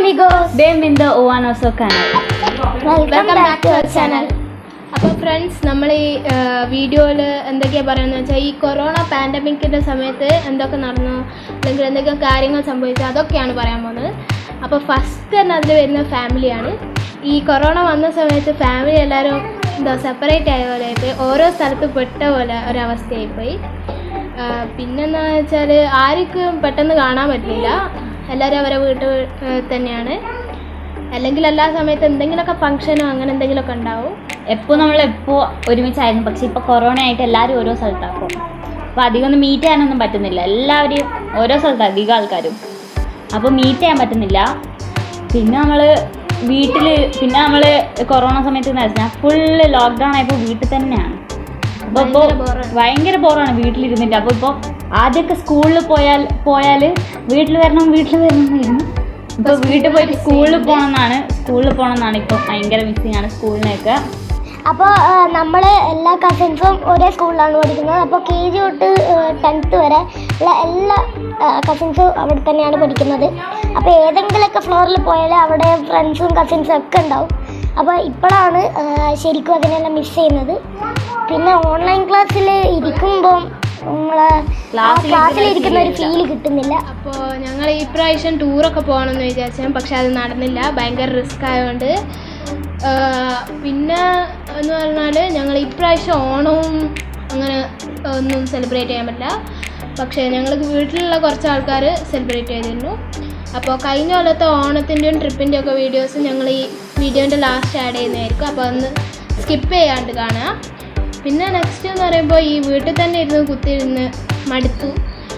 amigos. Them in the Ovanoso channel. Welcome back to our channel. അപ്പോൾ friends, നമ്മൾ ഈ വീഡിയോയിൽ എന്തൊക്കെയാണ് പറയുന്നത് വെച്ചാൽ ഈ കൊറോണ പാൻഡമിക്കിൻ്റെ സമയത്ത് എന്തൊക്കെ നടന്നു, അല്ലെങ്കിൽ എന്തൊക്കെ കാര്യങ്ങൾ സംഭവിച്ചു, അതൊക്കെയാണ് പറയാൻ പോകുന്നത്. അപ്പോൾ ഫസ്റ്റ് തന്നെ അതിൽ വരുന്ന ഫാമിലിയാണ്. ഈ കൊറോണ വന്ന സമയത്ത് ഫാമിലി എല്ലാവരും സെപ്പറേറ്റ് ആയ പോലെ ആയിപ്പോയി, ഓരോ സ്ഥലത്ത് പെട്ട പോലെ ഒരവസ്ഥയായിപ്പോയി. പിന്നെന്താണെന്ന് വെച്ചാൽ ആർക്കും പെട്ടെന്ന് കാണാൻ പറ്റില്ല, എല്ലാവരും അവരെ വീട്ടിൽ തന്നെയാണ്. അല്ലെങ്കിൽ എല്ലാ സമയത്ത് എന്തെങ്കിലുമൊക്കെ ഫംഗ്ഷനോ അങ്ങനെ എന്തെങ്കിലുമൊക്കെ ഉണ്ടാവും. നമ്മളെപ്പോൾ ഒരുമിച്ചായിരുന്നു, പക്ഷെ ഇപ്പോൾ കൊറോണ ആയിട്ട് എല്ലാവരും ഓരോ സ്ഥലത്താക്കും. അപ്പോൾ അധികം ഒന്നും മീറ്റ് ചെയ്യാനൊന്നും പറ്റുന്നില്ല, എല്ലാവരും ഓരോ സ്ഥലത്താണ് അധികം ആൾക്കാരും. അപ്പോൾ മീറ്റ് ചെയ്യാൻ പറ്റുന്നില്ല. പിന്നെ നമ്മൾ കൊറോണ സമയത്ത് എന്ന് വെച്ചാൽ ഫുള്ള് ലോക്ക്ഡൗൺ ആയപ്പോൾ വീട്ടിൽ തന്നെയാണ്. അപ്പോൾ ഭയങ്കര ബോറാണ് വീട്ടിലിരുന്നിട്ട്. അപ്പോൾ ഇപ്പോൾ ആദ്യമൊക്കെ സ്കൂളിൽ പോയാൽ വീട്ടിൽ വരണം എന്നായിരുന്നു. ഇപ്പോൾ വീട്ടിൽ പോയിട്ട് സ്കൂളിൽ പോകണമെന്നാണ് ഇപ്പോൾ ഭയങ്കര മിസ്സിങ് ആണ് സ്കൂളിനെയൊക്കെ. അപ്പോൾ നമ്മൾ എല്ലാ കസിൻസും ഒരേ സ്കൂളിലാണ് പഠിക്കുന്നത്. അപ്പോൾ KG തൊട്ട് 10th വരെ ഉള്ള എല്ലാ കസിൻസും അവിടെ തന്നെയാണ് പഠിക്കുന്നത്. അപ്പോൾ ഏതെങ്കിലുമൊക്കെ ഫ്ലോറിൽ പോയാൽ അവിടെ ഫ്രണ്ട്സും കസിൻസും ഒക്കെ ഉണ്ടാവും. അപ്പോൾ ഇപ്പോഴാണ് ശരിക്കും അതിനെല്ലാം മിസ് ചെയ്യുന്നത്. പിന്നെ ഓൺലൈൻ ക്ലാസ്സിൽ ഇരിക്കുമ്പം നമ്മളെ ക്ലാസ്സിലിരിക്കുന്ന ഒരു ഫീല് കിട്ടുന്നില്ല. അപ്പോൾ ഞങ്ങൾ ഈ പ്രാവശ്യം ടൂറൊക്കെ പോകണമെന്ന് വിചാരിച്ചു, പക്ഷെ അത് നടന്നില്ല, ഭയങ്കര റിസ്ക് ആയതുകൊണ്ട്. പിന്നെ എന്ന് പറഞ്ഞാൽ ഞങ്ങൾ ഇപ്രാവശ്യം ഓണവും അങ്ങനെ ഒന്നും സെലിബ്രേറ്റ് ചെയ്യാൻ പറ്റില്ല, പക്ഷേ ഞങ്ങൾ വീട്ടിലുള്ള കുറച്ച് ആൾക്കാർ സെലിബ്രേറ്റ് ചെയ്തിരുന്നു. അപ്പോൾ കഴിഞ്ഞ കൊല്ലത്തെ ഓണത്തിൻ്റെയും ട്രിപ്പിൻ്റെയും ഒക്കെ വീഡിയോസ് ഞങ്ങൾ ഈ വീഡിയോൻ്റെ ലാസ്റ്റ് ആഡ് ചെയ്യുന്നതായിരിക്കും. അപ്പോൾ ഒന്ന് സ്കിപ്പ് ചെയ്യാണ്ട് കാണുക. പിന്നെ നെക്സ്റ്റ് എന്ന് പറയുമ്പോൾ ഈ വീട്ടിൽ തന്നെ ഇരുന്ന് കുത്തിയിരുന്ന് മടുത്തു.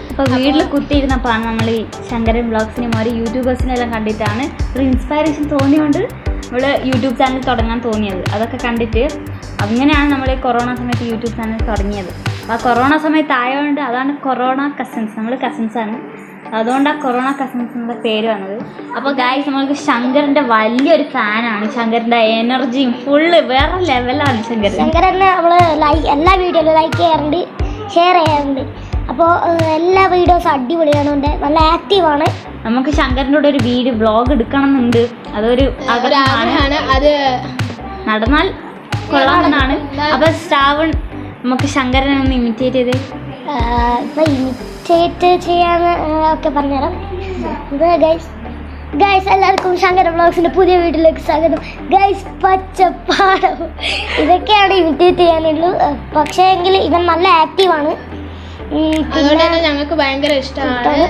അപ്പോൾ വീട്ടിൽ കുത്തിയിരുന്നപ്പോഴാണ് നമ്മൾ ഈ ശങ്കരൻ വ്ളോഗ്സിനെയും ഒരു യൂട്യൂബേഴ്സിനെല്ലാം കണ്ടിട്ടാണ് ഒരു ഇൻസ്പയറേഷൻ തോന്നിയുകൊണ്ട് നമ്മൾ യൂട്യൂബ് ചാനൽ തുടങ്ങാൻ തോന്നിയത്. അതൊക്കെ കണ്ടിട്ട് അങ്ങനെയാണ് നമ്മൾ ഈ കൊറോണ സമയത്ത് യൂട്യൂബ് ചാനൽ തുടങ്ങിയത്. അപ്പോൾ ആ കൊറോണ സമയത്ത് ആയതുകൊണ്ട് അതാണ് കൊറോണ കസിൻസ്, നമ്മൾ കസിൻസാണ്, അതുകൊണ്ടാണ് കൊറോണ കസിൻസ് എന്നുള്ള പേര് വന്നത്. അപ്പോൾ ഗായ്സ്, നമ്മൾക്ക് ശങ്കറിൻ്റെ വലിയൊരു ഫാനാണ്. ശങ്കറിൻ്റെ എനർജിയും ഫുള്ള് വേറെ ലെവലാണ്. ശങ്കരനെ നമ്മൾ എല്ലാ വീഡിയോയിലും ലൈക്ക് ചെയ്യാറുണ്ട്, ഷെയർ ചെയ്യാറുണ്ട്. അപ്പോൾ എല്ലാ വീഡിയോസും അടിപൊളിയാണ്, നല്ല ആക്റ്റീവാണ്. നമുക്ക് ശങ്കറിൻ്റെ കൂടെ ഒരു വീഡിയോ വ്ളോഗ് എടുക്കണം എന്നുണ്ട്, അതൊരു ആഗ്രഹമാണ്. അത് നടന്നാൽ കൊള്ളാമെന്നാണ്. അപ്പോൾ ശ്രാവൺ നമുക്ക് ശങ്കരനെ ഒന്ന് ഇമിറ്റേറ്റ് ചെയ്തേ. ഇപ്പോൾ ഇമിറ്റേറ്റ് ചെയ്യാന്ന് ഒക്കെ പറഞ്ഞുതരാം. ഗൈസ് എല്ലാവർക്കും ശങ്കര വ്ളോഗ്സിൻ്റെ പുതിയ വീട്ടിലേക്ക് സ്വാഗതം. ഗൈസ്, പച്ചപ്പാടം ഇതൊക്കെയാണ് ഇമിറ്റേറ്റ് ചെയ്യാനുള്ളൂ. പക്ഷേ എങ്കിൽ ഇവൻ നല്ല ആക്റ്റീവാണ്, അതുകൊണ്ട് തന്നെ ഞങ്ങൾക്ക് ഭയങ്കര ഇഷ്ടമാണ്.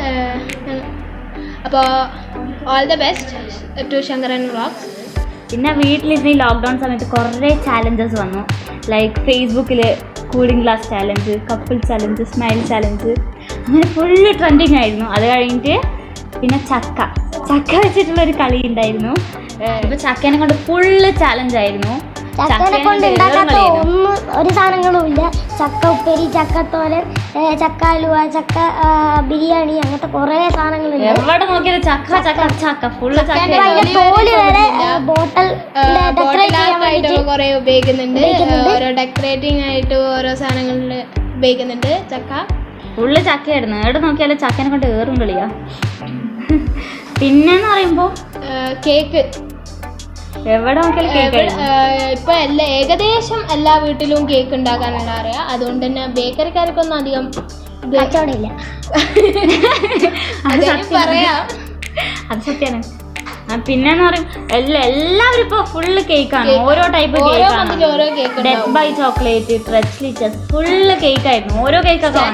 അപ്പോൾ all the best to Shankaran vlogs. പിന്നെ വീട്ടിലിരുന്ന് ഈ ലോക്ക്ഡൗൺ സമയത്ത് കുറേ ചാലഞ്ചസ് വന്നു. ലൈക്ക് ഫേസ്ബുക്കിൽ cooling glass challenge, couple challenge, smile challenge, അങ്ങനെ ഫുള്ള് ട്രെൻഡിങ് ആയിരുന്നു. അത് കഴിഞ്ഞിട്ട് പിന്നെ ചക്ക വെച്ചിട്ടുള്ളൊരു കളി ഉണ്ടായിരുന്നു. ഇപ്പോൾ ചക്കേനെ കൊണ്ട് ഫുള്ള് ചാലഞ്ചായിരുന്നു. ചക്കനെ കൊണ്ട് ഉണ്ടാക്കാത്ത ഒന്നും ഒരു സാധനങ്ങളും ഇല്ല. ചക്ക ഉപ്പേരി, ചക്കത്തോരൻ, ചക്ക ഹലുവ, ചക്ക ബിരിയാണി, അങ്ങനത്തെ കുറേ സാധനങ്ങളുണ്ട്. എവിടെ നോക്കിയാലും ചക്ക ഫുള്ള് ചക്ക. തോല് വരെ ബോട്ടിൽ കുറേ ഉപയോഗിക്കുന്നുണ്ട്, ഓരോ ഡെക്കറേറ്റിംഗ് ആയിട്ട് ഓരോ സാധനങ്ങളിൽ ഉപയോഗിക്കുന്നുണ്ട്. ചക്ക ഫുള്ള് ചക്കയായിരുന്നു, എവിടെ നോക്കിയാലും ചക്കനെ കൊണ്ട് ഏറും കളിയാ. പിന്നെന്ന് പറയുമ്പോൾ കേക്ക്, എവിടെ നോക്കിയാലും കേക്ക്. ഇപ്പൊ ഏകദേശം എല്ലാ വീട്ടിലും കേക്ക് ഉണ്ടാക്കാനുള്ള അറിയാം, അതുകൊണ്ട് തന്നെ ബേക്കറിക്കാർക്കൊന്നും അധികം കച്ചവടമില്ല. പറയാം, അത് സത്യമാണ്. പിന്നെന്ന് പറയും എല്ലാവരും ഇപ്പൊ ഫുള്ള് കേക്കാണ്, ഓരോ ടൈപ്പ് കേക്കാണ്. ഡെത്ത് ബൈ ചോക്ലേറ്റ്, ട്രെച്ച്ലിച്ചസ്, ഫുള്ള് കേക്കായിരുന്നു. ഓരോ കേക്കൊക്കെ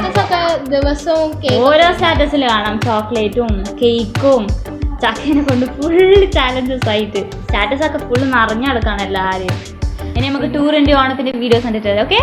ദിവസവും ഓരോ സ്റ്റാറ്റസിൽ കാണാം ചോക്ലേറ്റും കേക്കും. ചക്കേനെ കൊണ്ട് ഫുള്ള് ചാലഞ്ചസ് ആയിട്ട് സ്റ്റാറ്റസൊക്കെ ഫുള്ള് നിറഞ്ഞെടുക്കാണ് എല്ലാവരും. ഇനി നമുക്ക് ടൂറിൻ്റെ ഓണത്തിൻ്റെ വീഡിയോസ് കണ്ടിട്ട് ഓക്കെ.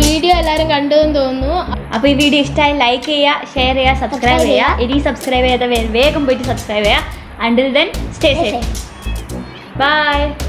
വീഡിയോ എല്ലാവരും കണ്ടെന്ന് തോന്നുന്നു. അപ്പോൾ ഈ വീഡിയോ ഇഷ്ടമായി ലൈക്ക് ചെയ്യുക, ഷെയർ ചെയ്യുക, സബ്സ്ക്രൈബ് ചെയ്യുക. ഇനി സബ്സ്ക്രൈബ് ചെയ്യാതെ വേഗം പോയിട്ട് സബ്സ്ക്രൈബ് ചെയ്യുക. Until then stay safe. By.